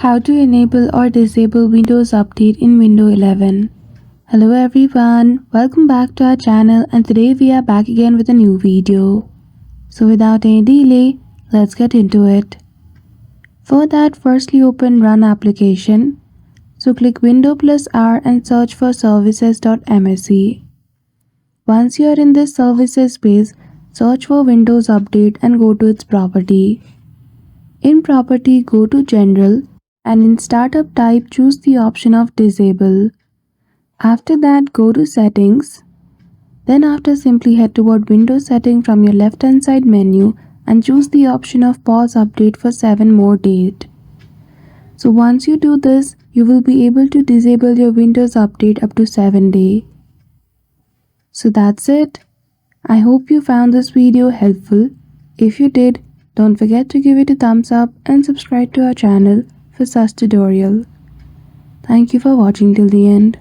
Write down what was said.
How to enable or disable Windows Update in Windows 11. Hello everyone, welcome back to our channel, and today we are back again with a new video. So without any delay, let's get into it. For that, firstly open Run application. So click Windows plus R and search for services.msc. Once you are in this services page, search for Windows Update and go to its property. In property, go to General and in Startup type, choose the option of Disable. After that, go to Settings. Then after, simply head toward Windows Setting from your left hand side menu and choose the option of Pause Update for 7 more days. So once you do this, you will be able to disable your Windows Update up to 7 days. So that's it. I hope you found this video helpful. If you did, don't forget to give it a thumbs up and subscribe to our channel for such tutorial. Thank you for watching till the end.